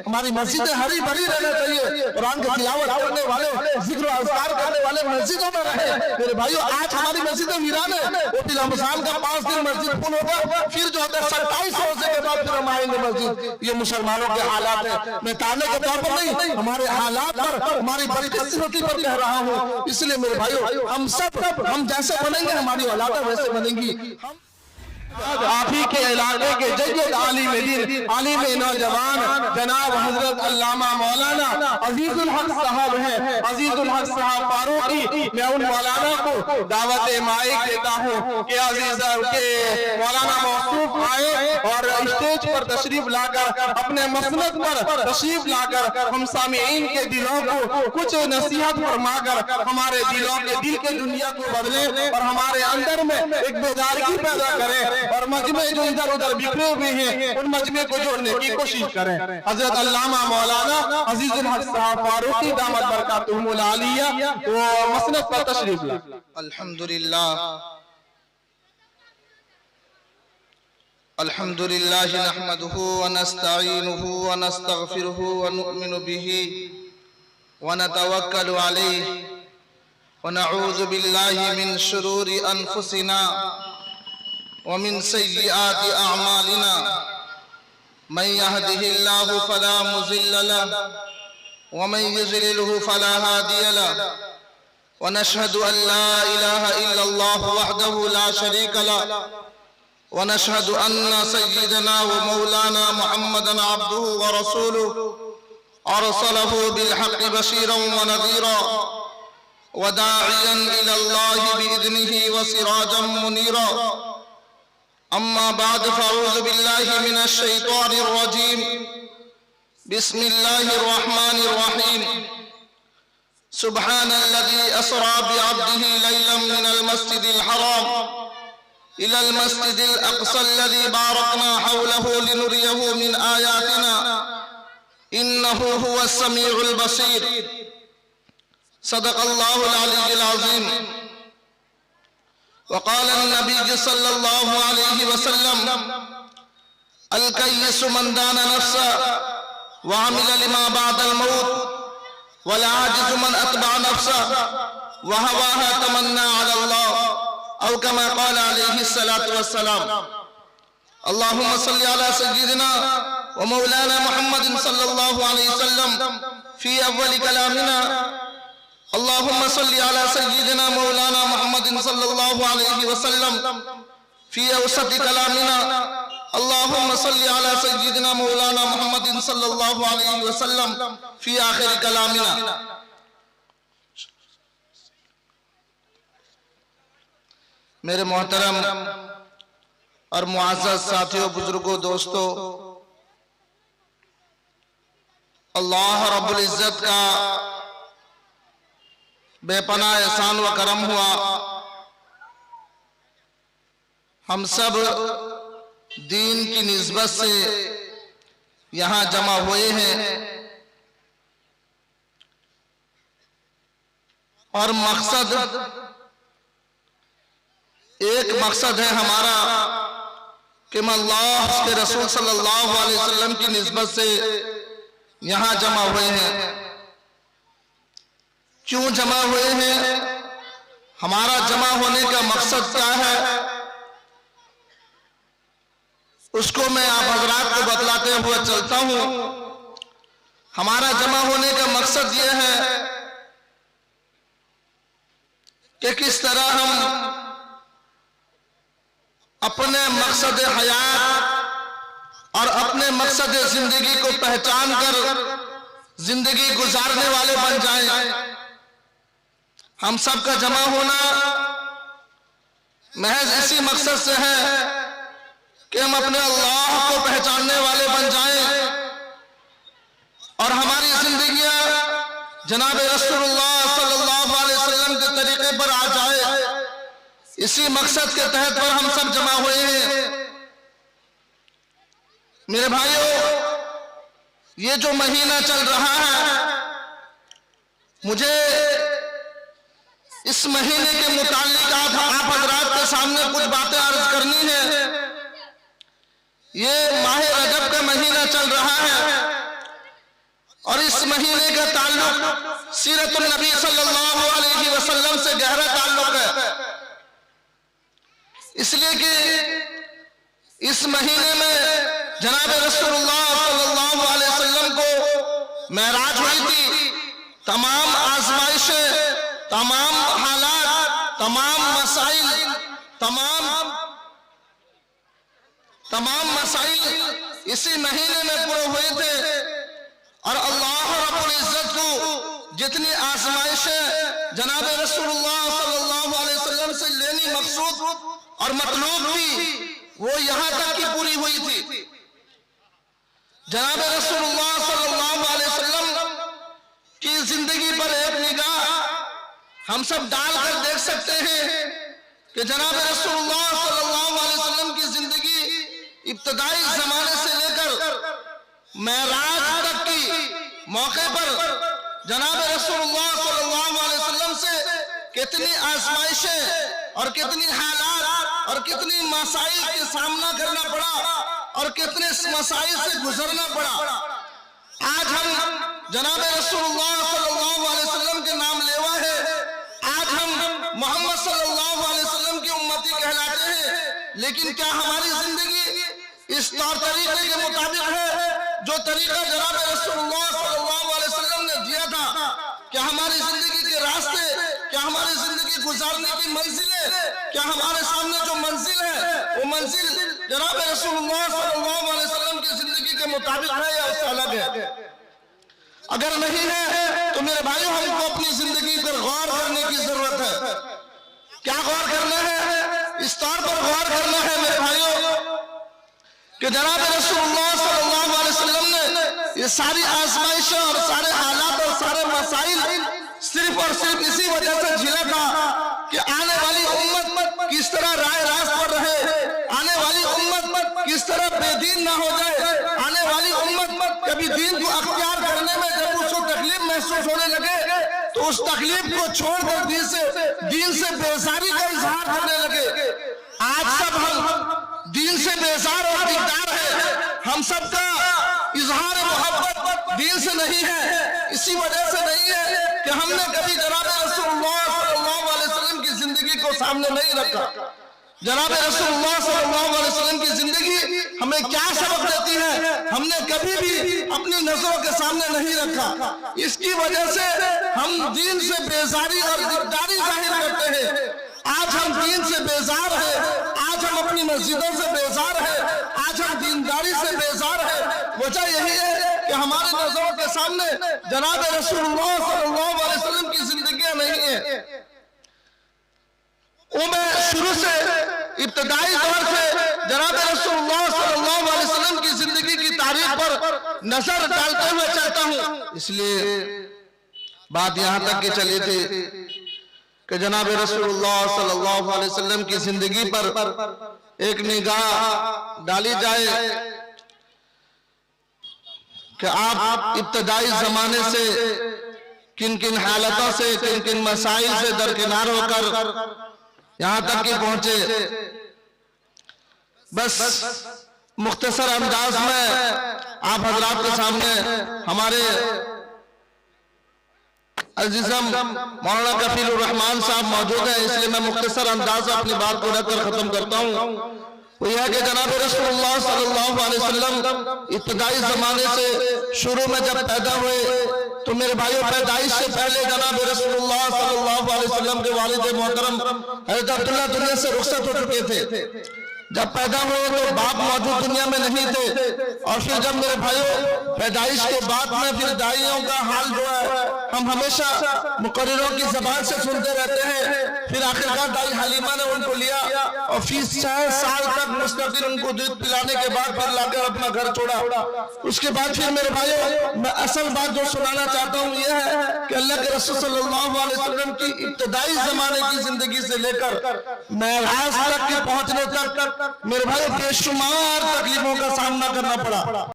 हमारी मस्जिदें हरी भरी रहना चाहिए, कुरान की तिलावत करने वाले, जिक्र अज़कार करने वाले मस्जिदों में रहे। मेरे भाइयों, आज हमारी मस्जिदें वीरान है। रमजान का 5 दिन मस्जिद फुल होगा, फिर जो है 27 रोजे के बाद फिर हम आएंगे मस्जिद। ये मुसलमानों के हालात है। मैं ताने के तौर पर नहीं, हमारे हालात पर, हमारी बदकिस्मती पर कह रहा हूँ। इसलिए मेरे भाइयों, हम जैसे बनेंगे हमारी औलाद वैसे बनेंगी। आप ही के इलाके के जज्जद आलिम दीन, आलिम नौजवान जनाब हजरत अल्लामा मौलाना अजीजुल हक साहब हैं। अजीजुल हक साहब फारूकी, मैं उन मौलाना को दावत माइक देता हूँ कि अजीज के मौलाना मौसूफ आए और स्टेज पर तशरीफ लाकर, अपने मसनद पर तशरीफ लाकर हम सामीईन के दिलों को कुछ नसीहत फरमाकर हमारे दिलों के दिल के दुनिया को बदले और हमारे अंदर में एक बेदारगी पैदा करें और मजमे जो इधर उधर बिखरे हुए हैं उन मजमे को जोड़ने की कोशिश करें। हजरत अल्लामा मौलाना अजीजुल हक साहब फारूकी दामत बरकातुहुमुल आलिया वो मसनद पर तशरीफ ला। अल्हम्दुलिल्लाह नहमदुहु व नस्तईनुहु व नस्तगफिरुहु व नु'मिनु बिही व नतवक्कलु अलैहि व नऊज़ु बिल्लाहि मिन शुरूरि अनफुसिना वमिन सय्यिआति अअमालिना मन यहदिहिल्लाहु फला मुज़िल्ल लहु व मन युज़लिलहु फला हादिय लहु व नशहदु अन ला इलाहा इल्लल्लाहु वहदहु ला शरीका लहु व नशहदु अन्न सय्यिदना व मौलाना मुहम्मदन अब्दुहु व रसूलुहु अरसलहु बिल हक़्क़ि बशीरन व नज़ीरा व दाइयन इलल्लाहि बिइज़निहि व सिराजन मुनीरा। अम्मा बाद फ़अऊज़ु बिल्लाहि मिनश शैतानिर रजीम। बिस्मिल्लाहिर रहमानिर रहीम। सुब्हानल्लज़ी अस्रा बिअब्दिही लैलन मिनल मस्जिदिल हराम इलल मस्जिदिल अक़सल्लज़ी बारकना हौलहु लिनुरियहु मिन आयातिना इन्नहु हुवस समीउल बसीर। सदक़ल्लाहुल अलीयुल अज़ीम। वक़ाल नबी सल्लल्लाहु अलैहि वसल्लम अल-कय्यिसु मन दाना नफ्सहु व अमिला लिमा बअदल मौत वल आजिज़ु मन अतबअ नफ्सहु व हवाहा तमन्ना अला अल्लाह औ कमा क़ाल अलैहि सलातु वस्सलाम। अल्लाहुम्मा सल्लि अला सय्यिदिना व मौलाना मुहम्मदिन सल्लल्लाहु अलैहि वसल्लम फ़ी अव्वलि कलामिना। अल्लाहुम्मा सल्लि अला सय्यिदिना मौलाना मुहम्मदिन सल्लल्लाहु अलैहि वसल्लम फ़ी औसति कलामिना। अल्लाहुम्मा सल्लि अला सय्यिदिना मौलाना मुहम्मदिन सल्लल्लाहु अलैहि वसल्लम फ़ी आखिरि कलामिना। मेरे मोहतरम और मुअज़्ज़ज़ साथियों, बुजुर्गों, दोस्तों, अल्लाह रब्बुल इज़्ज़त का बेपनाह एहसान व करम हुआ। हम सब दीन की निस्बत से यहाँ जमा हुए हैं और एक मकसद है हमारा कि हम अल्लाह उसके रसूल सल्लल्लाहु अलैहि वसल्लम की निस्बत से यहाँ जमा हुए हैं। क्यों जमा हुए हैं? हमारा जमा होने का मकसद क्या है, उसको मैं आप हजरात को बतलाते हुए चलता हूं। हमारा जमा होने का मकसद यह है कि किस तरह हम अपने मकसद हयात और अपने मकसद जिंदगी को पहचान कर जिंदगी गुजारने वाले बन जाएं। हम सब का जमा होना महज इसी मकसद से है कि हम अपने अल्लाह को पहचानने वाले बन जाएं और हमारी जिंदगियां जनाब रसूलुल्लाह सल्लल्लाहु अलैहि वसल्लम के तरीके पर आ जाए। इसी मकसद के तहत पर हम सब जमा हुए हैं। मेरे भाइयों, ये जो महीना चल रहा है, मुझे इस महीने के मुताल्लिक आप हजरात के सामने कुछ बातें अर्ज करनी है। ये माह रजब का महीना चल रहा है सीरतुन नबी सल्लल्लाहु अलैहि वसल्लम से गहरा ताल्लुक है, इसलिए कि इस महीने में जनाब रसूलुल्लाह सल्लल्लाहु अलैहि वसल्लम को मेराज हुई थी। तमाम आजमाइशें, तमाम हालात, तमाम मसाइल, तमाम मसाइल इसी महीने में पूरे हुए थे। और अल्लाह रब्बुल इज्जत को जितनी आजमाइशें जनाब रसूलुल्लाह सल्लल्लाहु अलैहि वसल्लम से लेनी मकसूद और मतलूब थी, वो यहां तक की पूरी हुई थी। जनाब रसूलुल्लाह सल्लल्लाहु अलैहि वसल्लम की जिंदगी पर एक निगाह हम सब डालकर देख सकते हैं कि जनाब रसूलुल्लाह सल्लल्लाहु अलैहि वसल्लम की जिंदगी इब्तदाई जमाने से लेकर मेराज तक की मौके पर जनाब रसूलुल्लाह सल्लल्लाहु अलैहि वसल्लम से कितनी आजमाइशें और कितनी हालात और कितनी मसाइल का सामना करना पड़ा और कितने मसाइल से गुजरना पड़ा। आज हम जनाब रसूलुल्लाह सल्लल्लाहु अलैहि वसल्लम के नाम लेवा है, आज हम मोहम्मद सल्लल्लाहु अलैहि वसल्लम की उम्मती कहलाते हैं, लेकिन क्या हमारी जिंदगी इस तौर तरीके के मुताबिक है जो तरीका जनाब रसूलुल्लाह सल्लल्लाहु अलैहि वसल्लम ने दिया था? क्या हमारी जिंदगी के रास्ते, क्या हमारी जिंदगी गुजारने की मंजिलें, क्या हमारे सामने जो मंजिल है वो मंजिल जनाब रसूलुल्लाह सल्लल्लाहु अलैहि वसल्लम की जिंदगी के मुताबिक है या उससे अलग है? अगर नहीं है तो मेरे भाइयों, हमको अपनी जिंदगी पर गौर करने की जरूरत है। क्या गौर करना है? इस तौर पर गौर करना है मेरे भाइयों कि जनाब रसूलुल्लाह सल्लल्लाहु अलैहि वसल्लम ने ये सारी आजमाइशें और सारे हालात और सारे मसाइल सिर्फ और सिर्फ इसी वजह से झेला था कि आने वाली उम्मत किस तरह राय रास्त पर रहे, आने वाली उम्मत किस तरह बेदीन ना हो जाए, आने वाली उम्मत कभी दीन को अख्तियार करने में जब उसको तकलीफ महसूस होने लगे तो उस तकलीफ को छोड़कर दीन से बेजारी का इजहार करने लगे। आज सब हम दीन से बेजार और दिकदार है, हम सबका इजहार मोहब्बत दीन से नहीं है। इसी वजह से नहीं है कि हमने कभी जनाब रसूलुल्लाह सल्लल्लाहु अलैहि वसल्लम की जिंदगी को सामने नहीं रखा। जनाब रसूलुल्लाह सल्लल्लाहु अलैहि वसल्लम की जिंदगी हमें क्या सबक देती है, हमने कभी भी अपनी नजरों के सामने नहीं रखा। इसकी वजह से हम दीन से बेजारी और दिकदारी जाहिर करते हैं। आज हम दीन से बेजार है, आज हम अपनी मस्जिदों से बेजार है, आज हम दीनदारी से बेजार है। वजह यही है कि हमारी नजरों के सामने जनाब रसूलुल्लाह सल्लल्लाहु अलैहि वसल्लम की जिंदगी नहीं है। वो मैं शुरू से इब्तदाई दौर से जनाब रसूलुल्लाह सल्लल्लाहु अलैहि वसल्लम की जिंदगी की तारीख पर नजर डालते हुए चलता हूँ। इसलिए बात यहाँ तक की चली थी कि जनाब रसूलुल्लाह सल्लल्लाहु अलैहि वसल्लम की जिंदगी पर एक निगाह डाली जाए कि आप इब्तदाई जमाने से किन किन हालतों से, किन किन मसाइल से दरकिनार होकर यहाँ तक कि पहुंचे। बस मुख्तसर अंदाज में आप हजरात के सामने हमारे अजीजम मौलाना कफीलुर रहमान साहब मौजूद हैं, इसलिए मैं मुख्तसर अंदाज में अपनी बात को रखकर खत्म करता हूँ। वो यह कि जनाब रसूलुल्लाह सल्लल्लाहु अलैहि वसल्लम इब्तदाई जमाने से शुरू में जब पैदा हुए तो मेरे भाइयों, पैदाइश से पहले जनाब रसूलुल्लाह सल्लल्लाहु अलैहि वसल्लम के वालिद मोहतरम हज़रत अब्दुल्लाह दुनिया से रुखसत हो चुके थे। जब पैदा हुए तो बाप मौजूद दुनिया में नहीं थे, और फिर जब मेरे भाइयों पैदाइश के बाद में फिर दाइयों का हाल जो है हम हमेशा मुकर्रिरों की जबान से सुनते रहते हैं। फिर आखिरकार दाई हलीमा ने उनको लिया और फिर 6 साल तक मुस्तकिल उनको दूध पिलाने के बाद फिर लाकर अपना घर छोड़ा। उसके बाद फिर मेरे भाइयों, मैं असल बात जो सुनाना चाहता हूँ यह है कि अल्लाह के रसूल सल्लल्लाहु अलैहि वसल्लम की इब्तदाई जमाने की जिंदगी से लेकर मेराज तक के पहुंचने तक मेरे भाई बेशुमार तकलीफों का सामना करना पड़ा।